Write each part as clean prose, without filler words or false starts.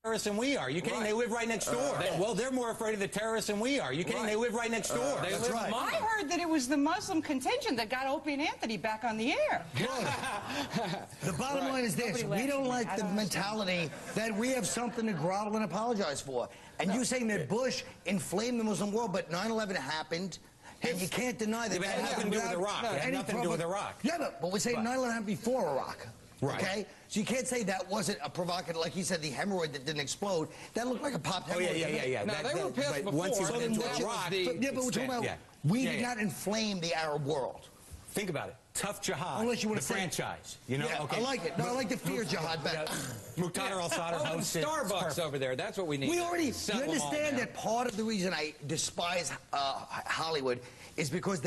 than we are. You kidding? They live right next door. Well, they're more afraid of the terrorists than we are. You kidding? They live right next door. They live among I heard that it was the Muslim contingent that got Opie and Anthony back on the air. The bottom line is this. We don't like the mentality that we have something to grovel and apologize for. And you saying that Bush inflamed the Muslim world, but 9/11 happened. And you can't deny that. It had nothing to do with Iraq. It had nothing to do with Iraq. Yeah, but we're saying 9/11 happened before Iraq. Right. Okay? So you can't say that wasn't a provocative, like he said, the hemorrhoid that didn't explode. That looked like a popped hemorrhoid. Yeah. Now, they were pissed before. Once you went into Iraq, yeah, but we're talking about, we did not inflame the Arab world. Think about it. Tough jihad. Unless you want the to say franchise. You know? Yeah, okay. I like it. No, I like the fear jihad better. Muqtada al-Sadr hosted Starbucks over there. That's what we need. We already, you understand that part of the reason I despise Hollywood is because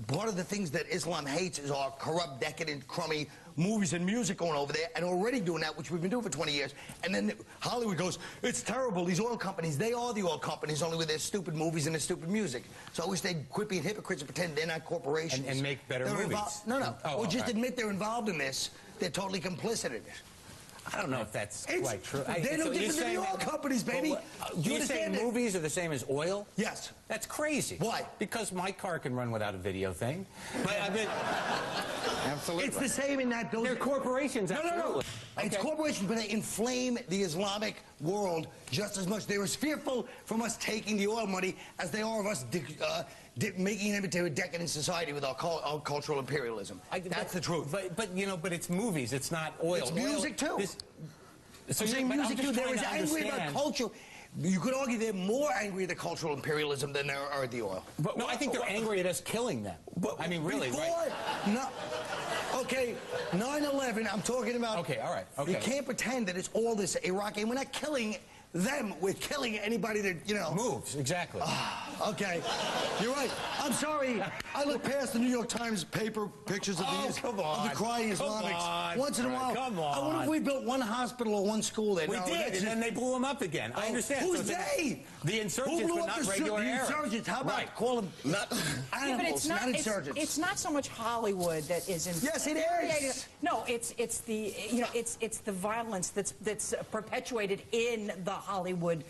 part of the things that Islam hates is our corrupt, decadent, crummy movies and music going over there, and already doing that, which we've been doing for 20 years. And then Hollywood goes, it's terrible, these oil companies, they are the oil companies, only with their stupid movies and their stupid music. So I wish they'd quit being hypocrites and pretend they're not corporations. And make better movies. No. Or just admit they're involved in this. They're totally complicit in it. I don't know if that's quite true. They're no different than the oil companies, baby. You saying movies are the same as oil? Yes. That's crazy. Why? Because my car can run without a video thing. But I mean, absolutely. It's the same in that they're corporations. No. Okay. It's corporations, but they inflame the Islamic world just as much. They're as fearful from us taking the oil money as they are of us making it into a decadent society with our cultural imperialism. That's the truth. But it's movies. It's not oil. It's music too. So I'm saying music too. They're as angry about culture. You could argue they're more angry at the cultural imperialism than they are at the oil. But no, I think they're angry at us killing them. I mean, really, right? No. Okay, 9/11, I'm talking about... Okay, all right, okay. You can't pretend that it's all this Iraqi... We're not killing them. We're killing anybody that, you know... Moves, exactly. Okay, you're right. I'm sorry. I look past the New York Times paper pictures of the crying Islamics. Once in a while. Come on. I wonder if we built one hospital or one school there. We did, and then they blew them up again. I understand. Who's they? The insurgents, Who blew but up not regular Arabs. Insurgents? How about call them not animals, not insurgents? It's not so much Hollywood that is Yes, it is. No, it's the violence that's perpetuated in the Hollywood.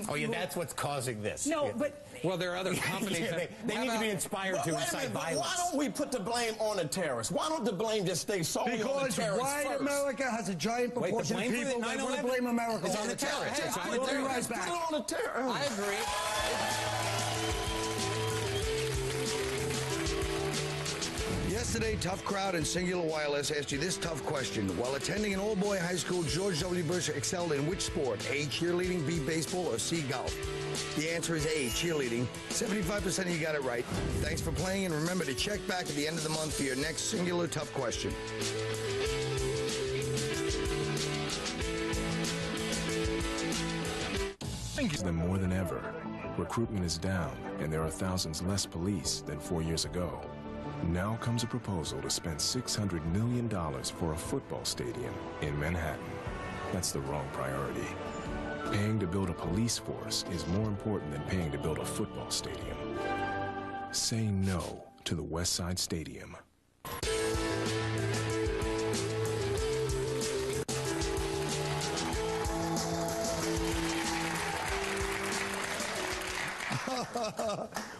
Oh yeah, that's what's causing this. No, but well, there are other companies. They need to be inspired to incite violence. Why don't we put the blame on the terrorists? Why don't the blame just stay solely on the terrorists Because white America has a giant proportion of people that want to blame America. It's on the terrorists. It's on the terrorists. Put it on the terrorists. I agree. Yesterday, Tough Crowd and Singular Wireless asked you this tough question. While attending an all-boy high school, George W. Bush excelled in which sport? A, cheerleading, B, baseball, or C, golf? The answer is A, cheerleading. 75% of you got it right. Thanks for playing, and remember to check back at the end of the month for your next Singular Tough Question. Them more than ever. Recruitment is down, and there are thousands less police than 4 years ago. Now comes a proposal to spend $600 million for a football stadium in Manhattan. That's the wrong priority. Paying to build a police force is more important than paying to build a football stadium. Say no to the West Side Stadium.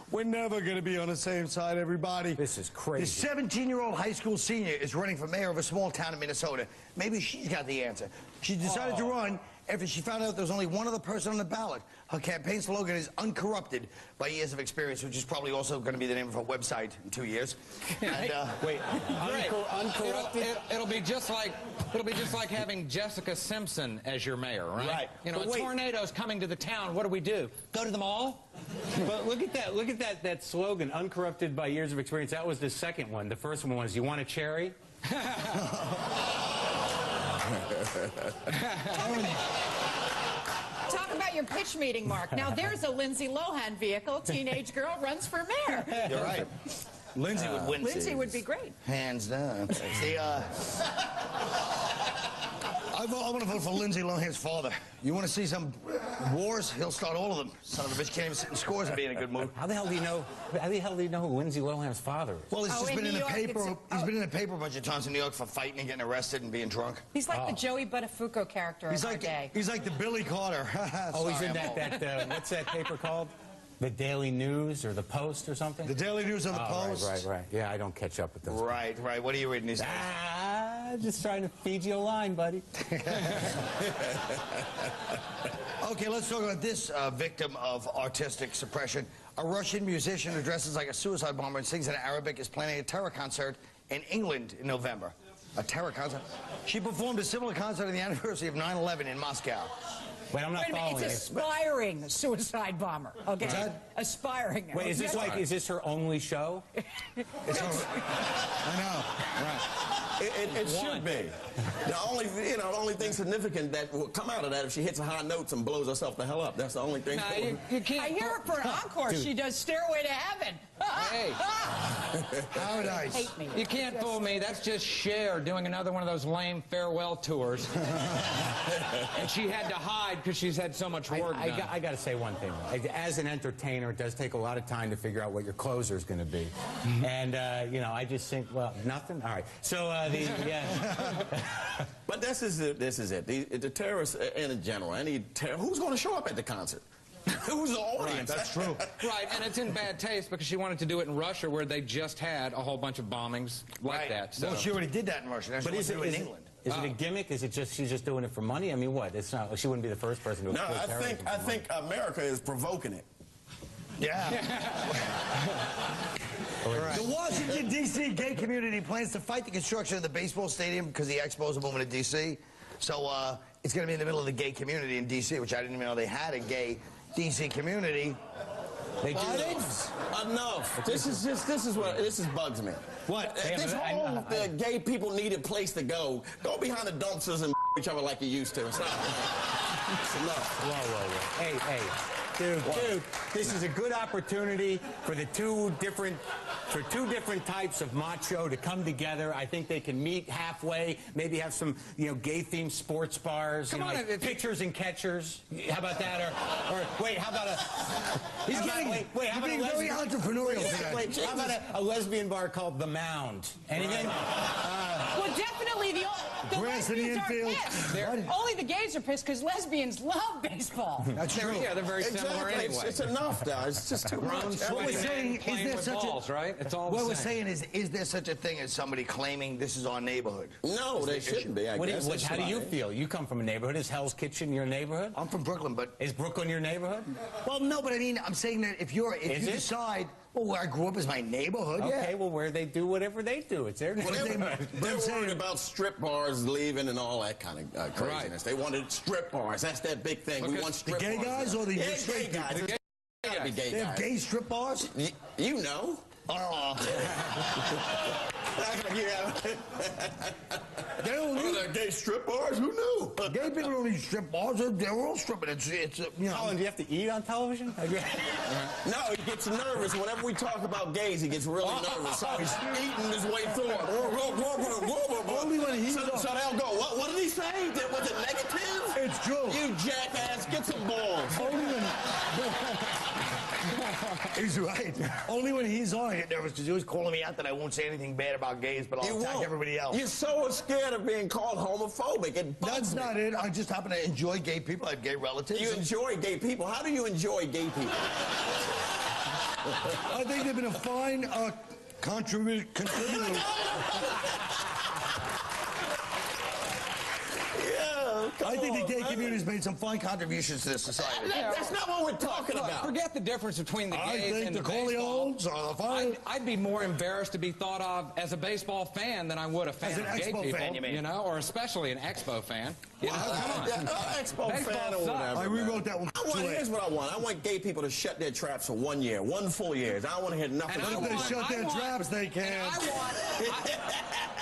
We're never going to be on the same side, everybody. This is crazy. The 17-year-old high school senior is running for mayor of a small town in Minnesota. Maybe she's got the answer. She decided to run after she found out there was only one other person on the ballot. Her campaign slogan is uncorrupted by years of experience, which is probably also going to be the name of her website in 2 years. And, wait, uncorrupted? It'll be just like having Jessica Simpson as your mayor, right? Right. You know, a tornado's coming to the town. What do? Go to the mall? But look at that. Look at that slogan, uncorrupted by years of experience. That was the second one. The first one was, you want a cherry? talk about your pitch meeting, Mark. Now there's a Lindsay Lohan vehicle. Teenage girl runs for mayor. You're right. Lindsay would win. Lindsay would be great. Hands down. I want to vote for Lindsay Lohan's father. You want to see some wars? He'll start all of them. Son of a bitch can't even sit in scores and be in a good mood. How the hell do you know? How the hell do you know who Lindsay Lohan's father is? Well, he's just been in the paper. He's oh. been in the paper a bunch of times in New York for fighting and getting arrested and being drunk. He's like the Joey Buttafuoco character He's of our like day. he's like the Billy Carter. Oh, he's in that what's that paper called? The Daily News or the Post or something? The Daily News or the Post. Right. Yeah, I don't catch up with those. Right. What are you reading these days? Just trying to feed you a line, buddy. Okay, let's talk about this victim of artistic suppression. A Russian musician who dresses like a suicide bomber and sings in Arabic is planning a terror concert in England in November. A terror concert? She performed a similar concert on the anniversary of 9/11 in Moscow. Wait, I'm not following It's aspiring suicide bomber. Okay, What's that? Aspiring. Wait, is this her only show? I know. Right. It should be. The only thing significant that will come out of that if she hits a high notes and blows herself the hell up. That's the only thing. You can't. I hear her for an encore. She does Stairway to Heaven. Hey, How nice. Hate me. you can't fool me. That's just Cher doing another one of those lame farewell tours. And she had to hide because she's had so much work done. I got to say one thing. As an entertainer, it does take a lot of time to figure out what your closer is going to be. And, I just think, well, nothing? All right. So, But this is it. The terrorists in general, who's going to show up at the concert? Who's the audience? Right, that's true. Right, and it's in bad taste because she wanted to do it in Russia where they just had a whole bunch of bombings like that. So. Well, she already did that in Russia. That's But is it in England? Is it a gimmick? Is it just she's just doing it for money? I mean, what? It's not. She wouldn't be the first person to. No, I think America is provoking it. Yeah. Right. The Washington, D.C. gay community plans to fight the construction of the baseball stadium because the Expos are moving to D.C. So it's going to be in the middle of the gay community in D.C., which I didn't even know they had a gay D.C. community. They do. Enough. This bugs me. What? This whole gay people need a place to go. Go behind the dumpsters and each other like you used to. It's enough. Whoa. Hey. Dude, this is a good opportunity for the two different types of macho to come together. I think they can meet halfway, maybe have some, gay-themed sports bars, pitchers and catchers. How about that? Or wait, how about He's getting very entrepreneurial today. How about a lesbian bar called The Mound? Anything? Well, definitely the Grass in the lesbians are infield. pissed. Only the gays are pissed because lesbians love baseball. That's true. Yeah, they're very similar anyway. It's enough, though. It's just too much. What we're saying is Playing there with such balls, right? It's all What the we're same. saying is there such a thing as somebody claiming this is our neighborhood? No, they shouldn't be. I guess. How do you feel? You come from a neighborhood. Is Hell's Kitchen your neighborhood? I'm from Brooklyn, but Is Brooklyn your neighborhood? well, no, but I mean, I'm saying that if you decide, well, where I grew up is my neighborhood. Okay, well, where they do whatever they do, it's their neighborhood. They're worried about strip bars leaving and all that kind of craziness. Right. They wanted strip bars. That's that big thing. We want strip The gay bars. guys or the straight gay guys? people? Gotta be gay They have guys. gay strip bars? You know. Oh. Yeah. They don't Oh, need they're gay strip bars? Who knew? gay people don't need strip bars. They're all stripping. It's Oh, and do you have to eat on television? No, he gets nervous. Whenever we talk about gays, he gets really nervous. So he's eating his way through it. Only when he's so they'll go, what did he say? Was it negative? It's true. You jackass, get some balls. Only when he's right. Only when he's on, I get nervous because he was calling me out that I won't say anything bad about gays, but I'll attack everybody else. You're so scared of being called homophobic. It bugs That's me. not it. I just happen to enjoy gay people. I have gay relatives. You enjoy gay people. How do you enjoy gay people? I think they've been a fine contributor. I think the gay community's made some fine contributions to this society. That's not what we're talking about. Forget the difference between the I gays think and the baseball. Corleones are the fine. I'd be more embarrassed to be thought of as a baseball fan than I would a fan As an of gay Expo people, fan, you mean? or especially an Expo fan. Come on. Expo Baseball fan or sucks. whatever. I rewrote that one. Here's what I want. I want gay people to shut their traps for 1 year, 1 full year. I don't want to hear nothing. And If they shut their traps, they can.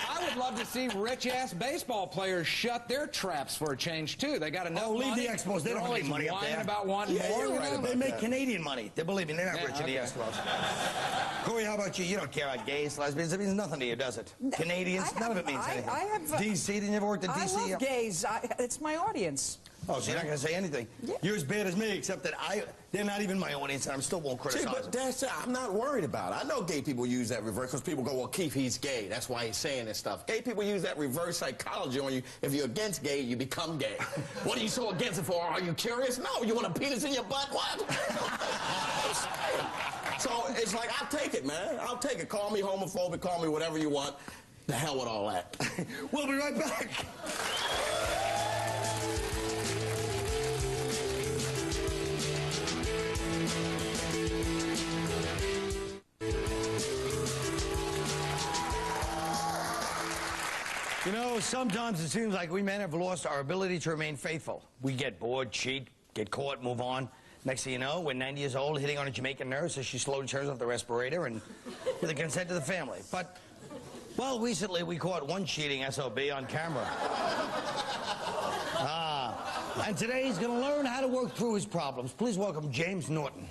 I I would love to see rich-ass baseball players shut their traps for a change, too. They got enough money. Leave the Expos. They don't have any money up there. About wanting more. You're right. They make Canadian money. They believe me. They're not rich in the Expos. Cory, how about you? You don't care about gays, lesbians. It means nothing to you, does it? Canadians? None of it means anything. D.C., did you ever work at D.C.? I love gays. It's my audience. Oh, so you're not going to say anything? Yeah. You're as bad as me, except that they're not even my audience, and I still won't criticize them. But that's I'm not worried about it. I know gay people use that reverse because people go, well, Keith, he's gay. That's why he's saying this stuff. Gay people use that reverse psychology on you. If you're against gay, you become gay. What are you so against it for? Are you curious? No. You want a penis in your butt? What? So it's like, I'll take it, man. I'll take it. Call me homophobic, call me whatever you want. The hell with all that. We'll be right back. You know, sometimes it seems like we men have lost our ability to remain faithful. We get bored, cheat, get caught, move on. Next thing you know, we're 90 years old, hitting on a Jamaican nurse as she slowly turns off the respirator and with the consent of the family. But, well, recently we caught one cheating SOB on camera. And today he's going to learn how to work through his problems. Please welcome James Norton.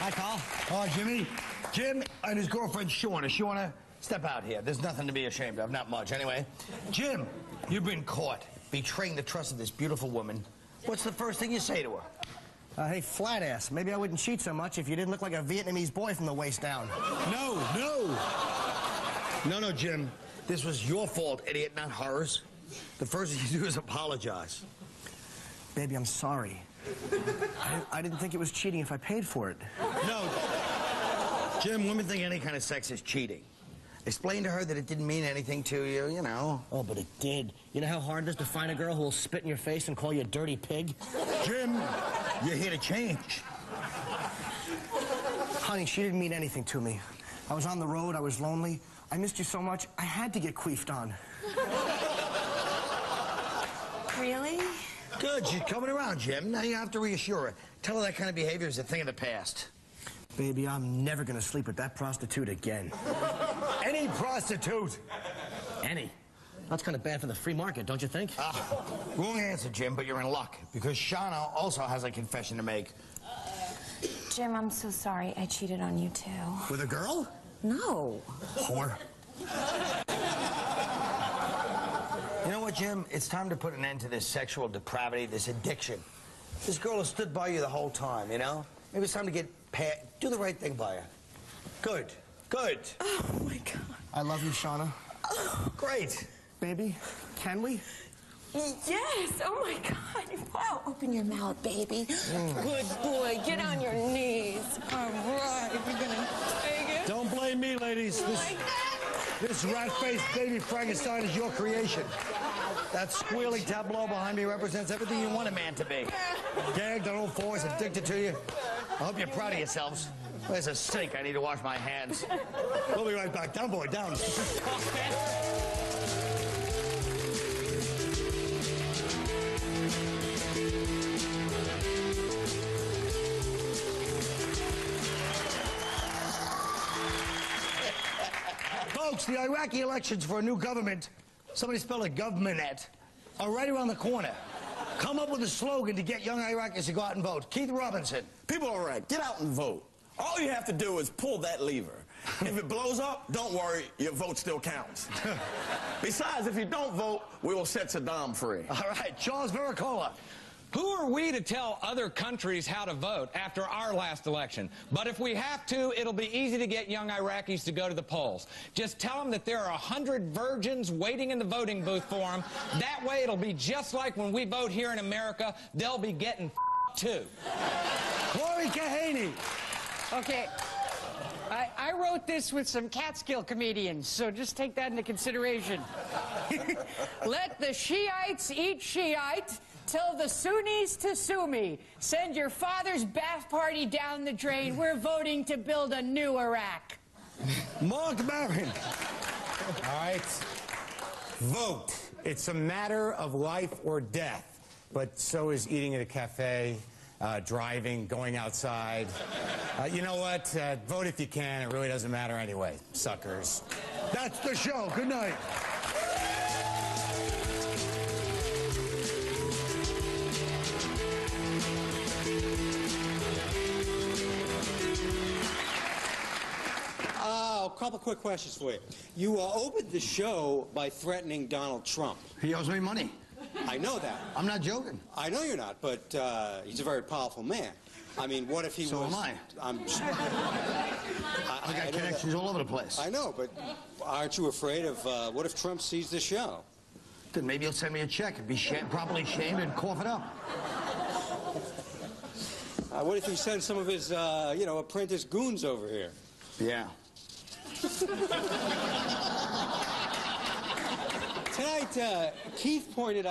Hi, Carl. Oh, Jimmy. Jim and his girlfriend, Shauna. Shauna, step out here. There's nothing to be ashamed of. Not much. Anyway, Jim, you've been caught betraying the trust of this beautiful woman. What's the first thing you say to her? Hey, flat ass, maybe I wouldn't cheat so much if you didn't look like a Vietnamese boy from the waist down. No, Jim. This was your fault, idiot, not hers. The first thing you do is apologize. Baby, I'm sorry. I didn't think it was cheating if I paid for it. No. Jim, women think any kind of sex is cheating. Explain to her that it didn't mean anything to you, you know. Oh, but it did. You know how hard it is to find a girl who will spit in your face and call you a dirty pig? Jim, you're here to change. Honey, she didn't mean anything to me. I was on the road, I was lonely. I missed you so much, I had to get queefed on. Really? Good, she's coming around, Jim. Now you have to reassure her. Tell her that kind of behavior is a thing of the past. Baby, I'm never gonna sleep with that prostitute again. Any prostitute? Any. That's kind of bad for the free market, don't you think? Wrong answer, Jim, but you're in luck. Because Shauna also has a confession to make. Jim, I'm so sorry. I cheated on you, too. With a girl? No. Whore. You know what, Jim? It's time to put an end to this sexual depravity, this addiction. This girl has stood by you the whole time, you know? Maybe it's time to get do the right thing by her. Good. Good. Oh, my God. I love you, Shauna. Great. Baby, can we? Yes. Oh, my God. Wow. Open your mouth, baby. Good boy. Get on your knees. All right. You're going to take it. Don't blame me, ladies. This rat-faced baby Frankenstein is your creation. That squealing tableau behind me represents everything you want a man to be. Gagged on all fours, addicted to you. I hope you're proud of yourselves. There's a sink. I need to wash my hands. We'll be right back. Down, boy, down. Folks, the Iraqi elections for a new government, somebody spelled it government, are right around the corner. Come up with a slogan to get young Iraqis to go out and vote. Keith Robinson. People are right. Get out and vote. All you have to do is pull that lever. If it blows up, don't worry, your vote still counts. Besides, if you don't vote, we will set Saddam free. All right, Charles Viracola. Who are we to tell other countries how to vote after our last election? But if we have to, it'll be easy to get young Iraqis to go to the polls. Just tell them that there are 100 virgins waiting in the voting booth for them. That way it'll be just like when we vote here in America. They'll be getting too. Cory Kahaney. Okay. I wrote this with some Catskill comedians, so just take that into consideration. Let the Shiites eat Shiite. Tell the Sunnis to sue me. Send your father's bath party down the drain. We're voting to build a new Iraq. Marc Maron. All right. Vote. It's a matter of life or death. But so is eating at a cafe, driving, going outside. You know what? Vote if you can. It really doesn't matter anyway, suckers. That's the show. Good night. A couple quick questions for you. You opened the show by threatening Donald Trump. He owes me money. I know that. I'm not joking. I know you're not, but he's a very powerful man. I mean, what if he So was... am I. I got connections all over the place. I know, but aren't you afraid of what if Trump sees the show? Then maybe he'll send me a check and be properly shamed and cough it up. What if he sends some of his, apprentice goons over here? Yeah. Tonight, Keith pointed out